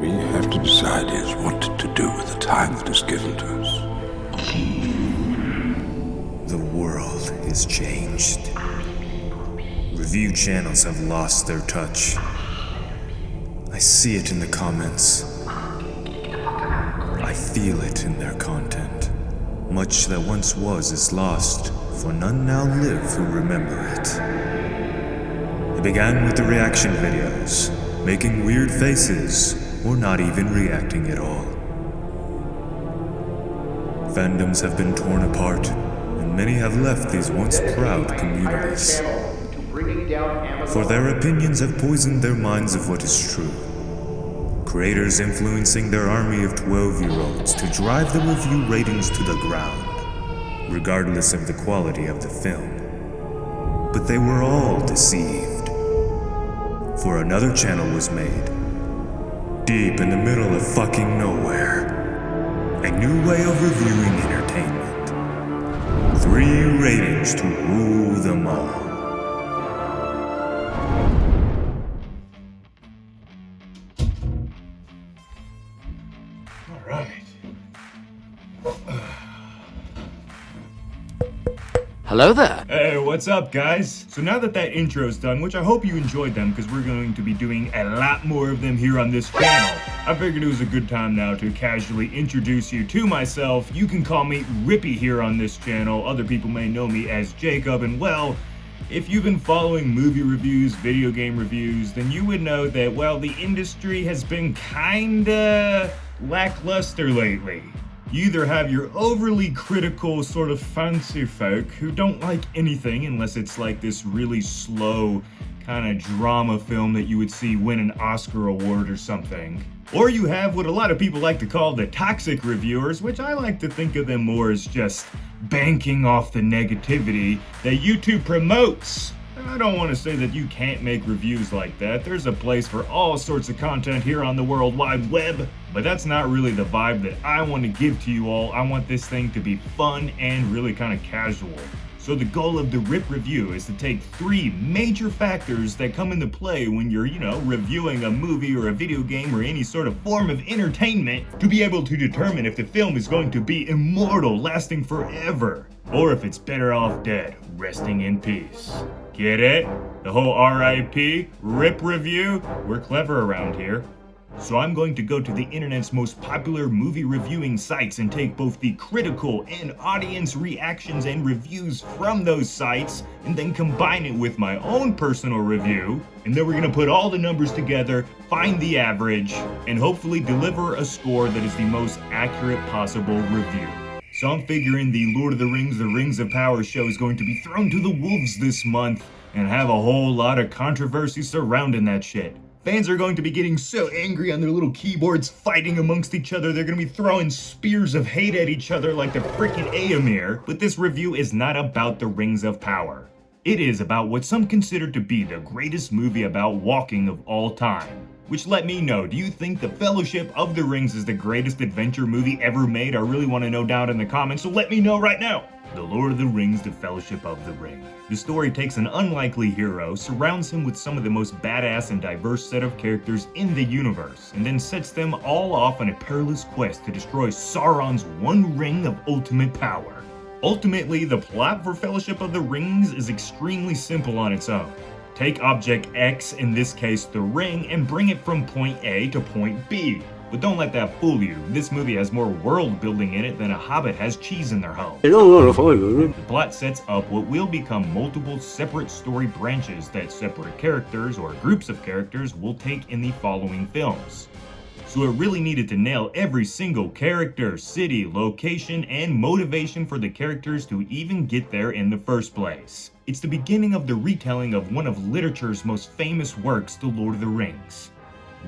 we have to decide is what to do with the time that is given to us. The world is changed. Review channels have lost their touch. I see it in the comments. I feel it in their content. Much that once was is lost, for none now live who remember it. It began with the reaction videos, making weird faces, or not even reacting at all. Fandoms have been torn apart, and many have left these once proud communities. For their opinions have poisoned their minds of what is true. Creators influencing their army of 12-year-olds to drive the review ratings to the ground, regardless of the quality of the film. But they were all deceived. For another channel was made, deep in the middle of fucking nowhere. A new way of reviewing entertainment. 3 ratings to rule them all. Hello there. Hey, what's up, guys? So now that intro's done, which I hope you enjoyed them because we're going to be doing a lot more of them here on this channel, I figured it was a good time now to casually introduce you to myself. You can call me Rippy here on this channel. Other people may know me as Jacob, and well, if you've been following movie reviews, video game reviews, then you would know that, well, the industry has been kinda lackluster lately. You either have your overly critical sort of fancy folk who don't like anything unless it's like this really slow kind of drama film that you would see win an Oscar award or something. Or you have what a lot of people like to call the toxic reviewers, which I like to think of them more as just banking off the negativity that YouTube promotes. I don't want to say that you can't make reviews like that. There's a place for all sorts of content here on the World Wide Web, but that's not really the vibe that I want to give to you all. I want this thing to be fun and really kind of casual. So the goal of the RIP review is to take 3 major factors that come into play when you're, reviewing a movie or a video game or any sort of form of entertainment to be able to determine if the film is going to be immortal, lasting forever, or if it's better off dead, resting in peace. Get it? The whole RIP, RIP review? We're clever around here. So I'm going to go to the internet's most popular movie reviewing sites and take both the critical and audience reactions and reviews from those sites and then combine it with my own personal review. And then we're going to put all the numbers together, find the average, and hopefully deliver a score that is the most accurate possible review. So I'm figuring the Lord of the Rings of Power show is going to be thrown to the wolves this month and have a whole lot of controversy surrounding that shit. Fans are going to be getting so angry on their little keyboards fighting amongst each other, they're going to be throwing spears of hate at each other like the frickin' Aemir. But this review is not about the Rings of Power. It is about what some consider to be the greatest movie about walking of all time. Which, let me know, do you think The Fellowship of the Rings is the greatest adventure movie ever made? I really want to know down in the comments, so let me know right now. The Lord of the Rings, The Fellowship of the Ring. The story takes an unlikely hero, surrounds him with some of the most badass and diverse set of characters in the universe, and then sets them all off on a perilous quest to destroy Sauron's one ring of ultimate power. Ultimately, the plot for Fellowship of the Rings is extremely simple on its own. Take object X, in this case the ring, and bring it from point A to point B. But don't let that fool you. This movie has more world building in it than a hobbit has cheese in their home. The plot sets up what will become multiple separate story branches that separate characters or groups of characters will take in the following films. So it really needed to nail every single character, city, location, and motivation for the characters to even get there in the first place. It's the beginning of the retelling of one of literature's most famous works, The Lord of the Rings,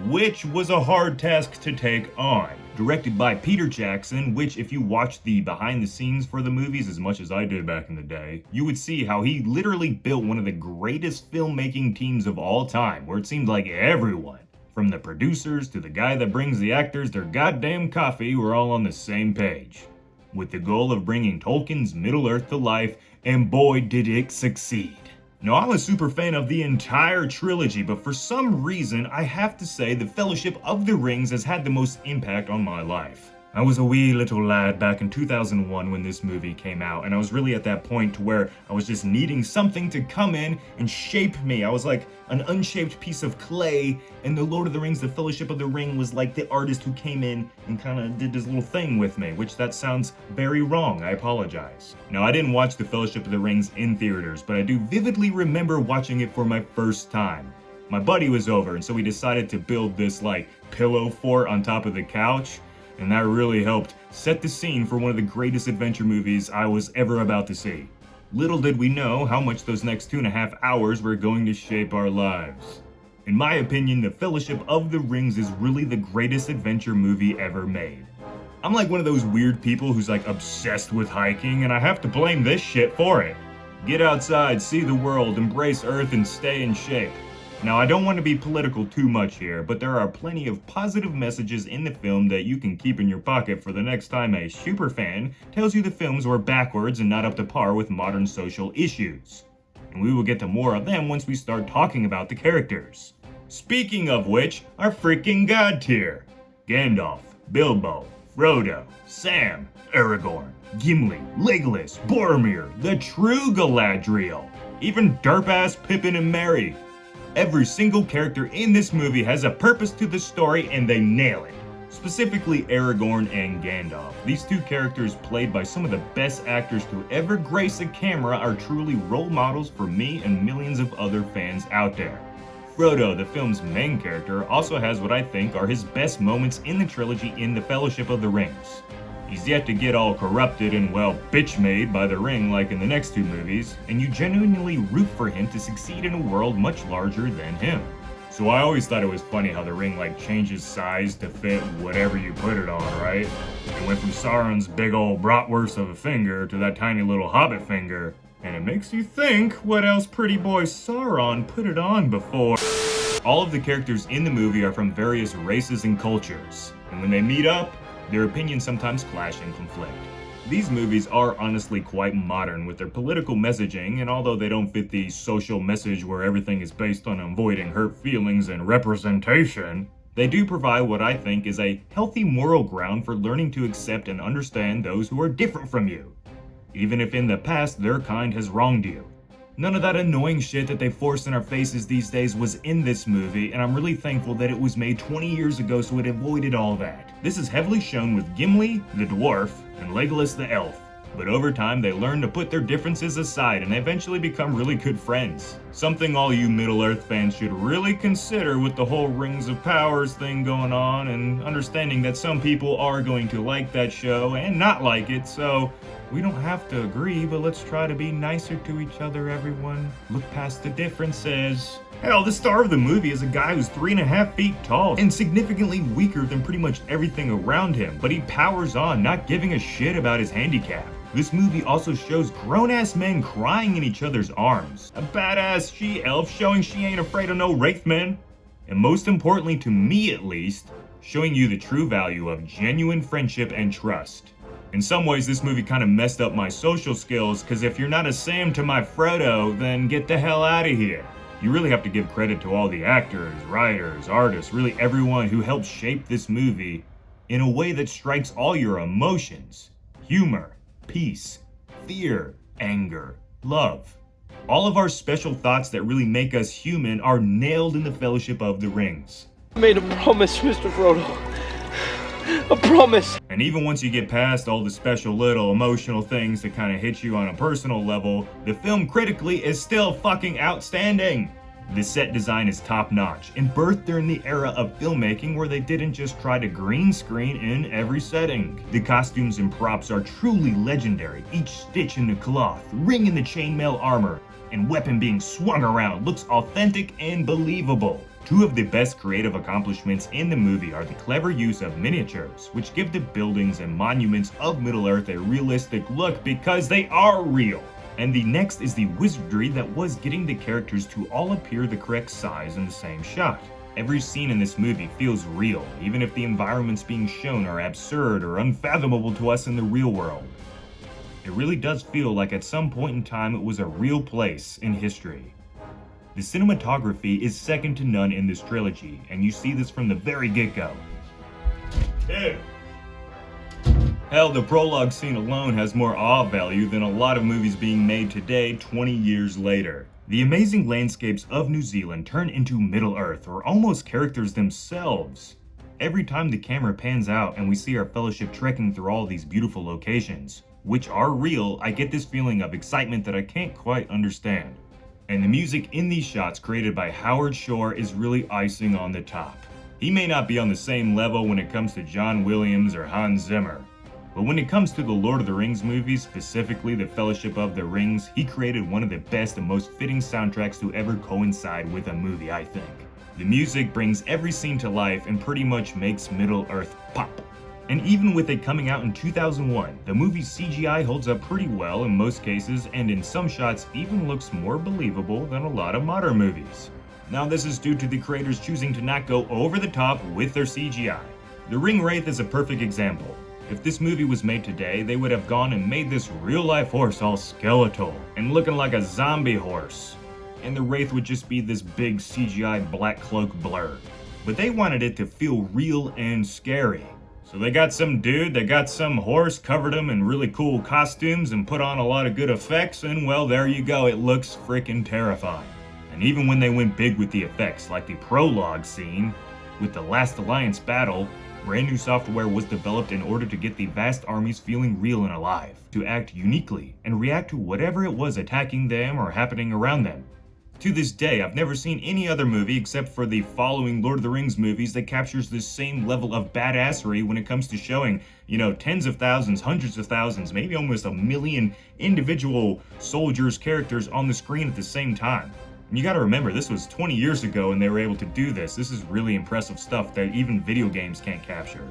which was a hard task to take on. Directed by Peter Jackson, which if you watch the behind the scenes for the movies as much as I did back in the day, you would see how he literally built one of the greatest filmmaking teams of all time, where it seemed like everyone, from the producers to the guy that brings the actors their goddamn coffee, were all on the same page, with the goal of bringing Tolkien's Middle-earth to life, and boy did it succeed. Now, I'm a super fan of the entire trilogy, but for some reason, I have to say the Fellowship of the Rings has had the most impact on my life. I was a wee little lad back in 2001 when this movie came out, and I was really at that point to where I was just needing something to come in and shape me. I was like an unshaped piece of clay, and the Lord of the Rings, the Fellowship of the Ring, was like the artist who came in and kind of did this little thing with me, which that sounds very wrong. I apologize. Now, I didn't watch the Fellowship of the Rings in theaters, but I do vividly remember watching it for my first time. My buddy was over, and so we decided to build this like pillow fort on top of the couch. And that really helped set the scene for one of the greatest adventure movies I was ever about to see. Little did we know how much those next 2.5 hours were going to shape our lives. In my opinion, The Fellowship of the Rings is really the greatest adventure movie ever made. I'm like one of those weird people who's like obsessed with hiking, and I have to blame this shit for it. Get outside, see the world, embrace Earth, and stay in shape. Now, I don't want to be political too much here, but there are plenty of positive messages in the film that you can keep in your pocket for the next time a superfan tells you the films were backwards and not up to par with modern social issues. And we will get to more of them once we start talking about the characters. Speaking of which, our freaking god tier. Gandalf, Bilbo, Frodo, Sam, Aragorn, Gimli, Legolas, Boromir, the true Galadriel, even derp-ass Pippin and Merry. Every single character in this movie has a purpose to the story and they nail it. Specifically Aragorn and Gandalf. These two characters, played by some of the best actors to ever grace a camera, are truly role models for me and millions of other fans out there. Frodo, the film's main character, also has what I think are his best moments in the trilogy in The Fellowship of the Rings. He's yet to get all corrupted and, well, bitch-made by the ring like in the next two movies, and you genuinely root for him to succeed in a world much larger than him. So I always thought it was funny how the ring like changes size to fit whatever you put it on, right? It went from Sauron's big old bratwurst of a finger to that tiny little hobbit finger, and it makes you think what else pretty boy Sauron put it on before. All of the characters in the movie are from various races and cultures, and when they meet up, their opinions sometimes clash and conflict. These movies are honestly quite modern with their political messaging, and although they don't fit the social message where everything is based on avoiding hurt feelings and representation, they do provide what I think is a healthy moral ground for learning to accept and understand those who are different from you, even if in the past their kind has wronged you. None of that annoying shit that they force in our faces these days was in this movie, and I'm really thankful that it was made 20 years ago so it avoided all that. This is heavily shown with Gimli, the dwarf, and Legolas the elf. But over time, they learn to put their differences aside and they eventually become really good friends. Something all you Middle-earth fans should really consider with the whole Rings of Powers thing going on, and understanding that some people are going to like that show and not like it, so we don't have to agree, but let's try to be nicer to each other, everyone. Look past the differences. Hell, the star of the movie is a guy who's 3.5 feet tall and significantly weaker than pretty much everything around him, but he powers on, not giving a shit about his handicap. This movie also shows grown-ass men crying in each other's arms, a badass she-elf showing she ain't afraid of no wraithmen, and most importantly, to me at least, showing you the true value of genuine friendship and trust. In some ways, this movie kind of messed up my social skills, because if you're not a Sam to my Frodo, then get the hell out of here. You really have to give credit to all the actors, writers, artists, really everyone who helped shape this movie in a way that strikes all your emotions. Humor, peace, fear, anger, love. All of our special thoughts that really make us human are nailed in The Fellowship of the Rings. I made a promise, Mr. Frodo. A promise! And even once you get past all the special little emotional things that kind of hit you on a personal level, the film critically is still fucking outstanding. The set design is top notch and birthed during the era of filmmaking where they didn't just try to green screen in every setting. The costumes and props are truly legendary, each stitch in the cloth, ring in the chainmail armor, and weapon being swung around looks authentic and believable. Two of the best creative accomplishments in the movie are the clever use of miniatures, which give the buildings and monuments of Middle-earth a realistic look because they are real. And the next is the wizardry that was getting the characters to all appear the correct size in the same shot. Every scene in this movie feels real, even if the environments being shown are absurd or unfathomable to us in the real world. It really does feel like at some point in time it was a real place in history. The cinematography is second to none in this trilogy, and you see this from the very get-go. Hell, the prologue scene alone has more awe value than a lot of movies being made today 20 years later. The amazing landscapes of New Zealand turn into Middle-earth, or almost characters themselves. Every time the camera pans out and we see our fellowship trekking through all these beautiful locations, which are real, I get this feeling of excitement that I can't quite understand. And the music in these shots created by Howard Shore is really icing on the top. He may not be on the same level when it comes to John Williams or Hans Zimmer, but when it comes to the Lord of the Rings movies, specifically the Fellowship of the Rings, he created one of the best and most fitting soundtracks to ever coincide with a movie, I think. The music brings every scene to life and pretty much makes Middle-earth pop. And even with it coming out in 2001, the movie's CGI holds up pretty well in most cases, and in some shots even looks more believable than a lot of modern movies. Now this is due to the creators choosing to not go over the top with their CGI. The Ring Wraith is a perfect example. If this movie was made today, they would have gone and made this real-life horse all skeletal and looking like a zombie horse. And the Wraith would just be this big CGI black cloak blur. But they wanted it to feel real and scary. So they got some dude that got some horse, covered him in really cool costumes and put on a lot of good effects, and well, there you go, it looks freaking terrifying. And even when they went big with the effects, like the prologue scene with the Last Alliance battle, brand new software was developed in order to get the vast armies feeling real and alive, to act uniquely and react to whatever it was attacking them or happening around them. To this day, I've never seen any other movie except for the following Lord of the Rings movies that captures this same level of badassery when it comes to showing, tens of thousands, hundreds of thousands, maybe almost a million individual soldiers, characters on the screen at the same time. And you gotta remember, this was 20 years ago and they were able to do this. This is really impressive stuff that even video games can't capture.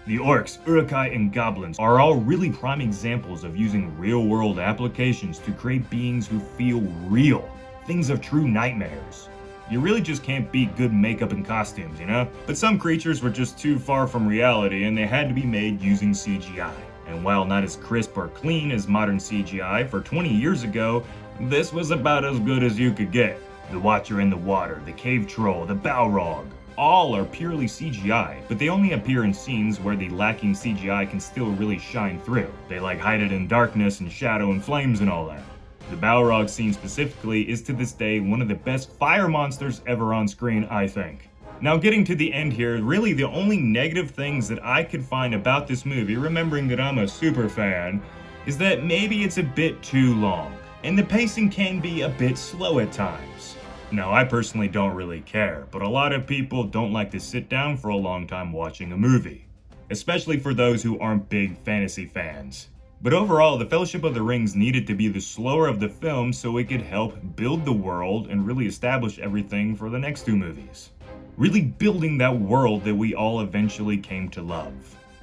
The orcs, urukai, and goblins are all really prime examples of using real-world applications to create beings who feel real. Things of true nightmares. You really just can't beat good makeup and costumes, But some creatures were just too far from reality and they had to be made using CGI. And while not as crisp or clean as modern CGI for 20 years ago, this was about as good as you could get. The Watcher in the Water, the Cave Troll, the Balrog, all are purely CGI, but they only appear in scenes where the lacking CGI can still really shine through. They hide it in darkness and shadow and flames and all that. The Balrog scene specifically is to this day one of the best fire monsters ever on screen, I think. Now getting to the end here, really the only negative things that I could find about this movie, remembering that I'm a super fan, is that maybe it's a bit too long, and the pacing can be a bit slow at times. Now I personally don't really care, but a lot of people don't like to sit down for a long time watching a movie, especially for those who aren't big fantasy fans. But overall, The Fellowship of the Rings needed to be the slower of the films so it could help build the world and really establish everything for the next two movies. Really building that world that we all eventually came to love.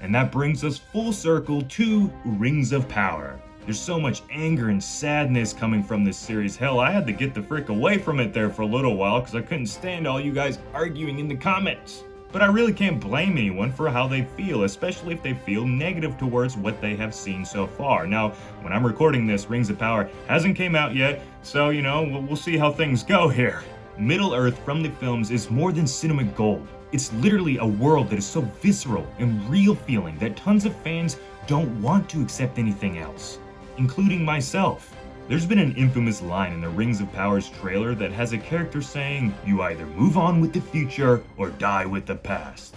And that brings us full circle to Rings of Power. There's so much anger and sadness coming from this series. Hell, I had to get the frick away from it there for a little while because I couldn't stand all you guys arguing in the comments. But I really can't blame anyone for how they feel, especially if they feel negative towards what they have seen so far. Now, when I'm recording this, Rings of Power hasn't came out yet, so, we'll see how things go here. Middle-earth from the films is more than cinema gold. It's literally a world that is so visceral and real feeling that tons of fans don't want to accept anything else, including myself. There's been an infamous line in the Rings of Power's trailer that has a character saying, "You either move on with the future or die with the past,"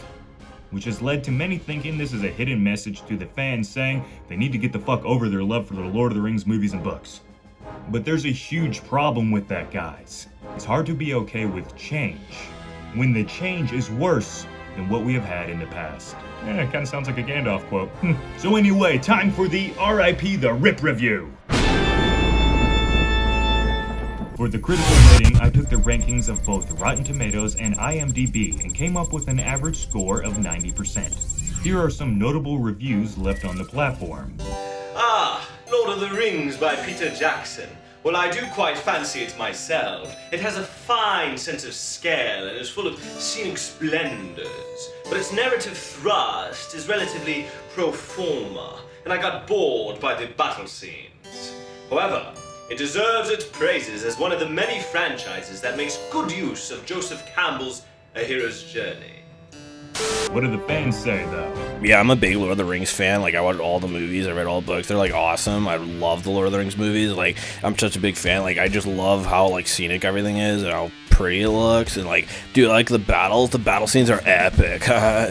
which has led to many thinking this is a hidden message to the fans saying they need to get the fuck over their love for the Lord of the Rings movies and books. But there's a huge problem with that, guys. It's hard to be okay with change when the change is worse than what we have had in the past. It kind of sounds like a Gandalf quote. So anyway, time for the RIP the Rip review. For the critical rating, I took the rankings of both Rotten Tomatoes and IMDb and came up with an average score of 90%. Here are some notable reviews left on the platform. Lord of the Rings by Peter Jackson. Well, I do quite fancy it myself. It has a fine sense of scale and is full of scenic splendors, but its narrative thrust is relatively pro forma, and I got bored by the battle scenes. However, It deserves its praises as one of the many franchises that makes good use of Joseph Campbell's A Hero's Journey. What do the fans say, though? Yeah, I'm a big Lord of the Rings fan. Like, I watched all the movies, I read all the books. They're, like, awesome. I love the Lord of the Rings movies. Like, I'm such a big fan. Like, I just love how, like, scenic everything is and how pretty it looks. And, like, dude, like, the battles. The battle scenes are epic.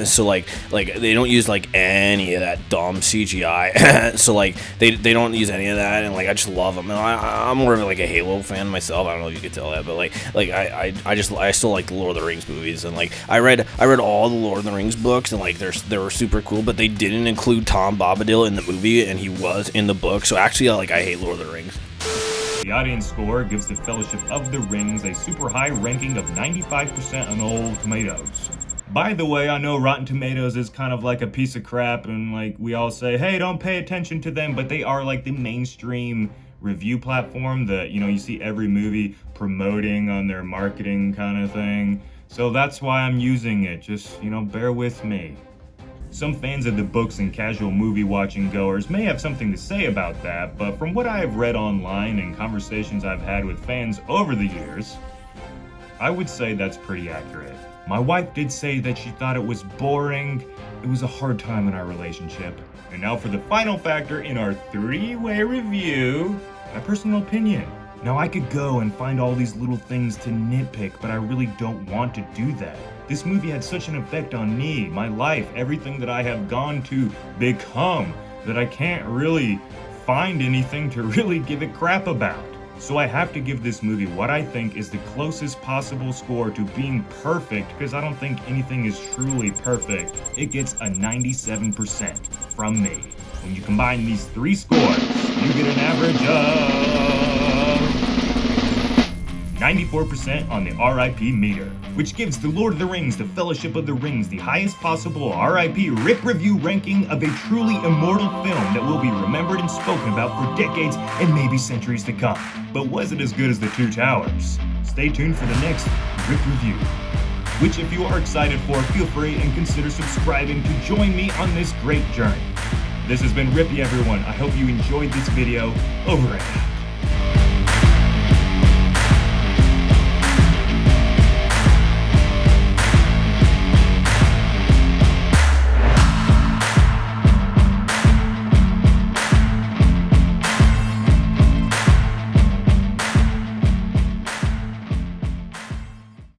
So, like, they don't use, like, any of that dumb CGI. So, like, they don't use any of that. And, like, I just love them. And I'm more of, like, a Halo fan myself. I don't know if you could tell that. But, I still like the Lord of the Rings movies. And, like, I read all the Lord of the Rings books. And, like, they were super cool, but they didn't include Tom Bombadil in the movie, and he was in the book. So actually, I hate Lord of the Rings. The audience score gives the Fellowship of the Rings a super high ranking of 95% on all tomatoes. By the way, I know Rotten Tomatoes is kind of like a piece of crap, and like we all say, hey, don't pay attention to them, but they are like the mainstream review platform that, you know, you see every movie promoting on their marketing kind of thing. So that's why I'm using it. Just, you know, bear with me. Some fans of the books and casual movie watching goers may have something to say about that, but from what I have read online and conversations I've had with fans over the years, I would say that's pretty accurate. My wife did say that she thought it was boring. It was a hard time in our relationship. And now for the final factor in our three-way review, my personal opinion. Now I could go and find all these little things to nitpick, but I really don't want to do that. This movie had such an effect on me, my life, everything that I have gone to become, that I can't really find anything to really give it crap about. So I have to give this movie what I think is the closest possible score to being perfect, because I don't think anything is truly perfect. It gets a 97% from me. When you combine these three scores, you get an average of 94% on the RIP meter, which gives The Lord of the Rings, The Fellowship of the Rings, the highest possible RIP RIP review ranking of a truly immortal film that will be remembered and spoken about for decades and maybe centuries to come. But was it as good as The Two Towers? Stay tuned for the next RIP review, which if you are excited for, feel free and consider subscribing to join me on this great journey. This has been Rippy, everyone. I hope you enjoyed this video. Over and out.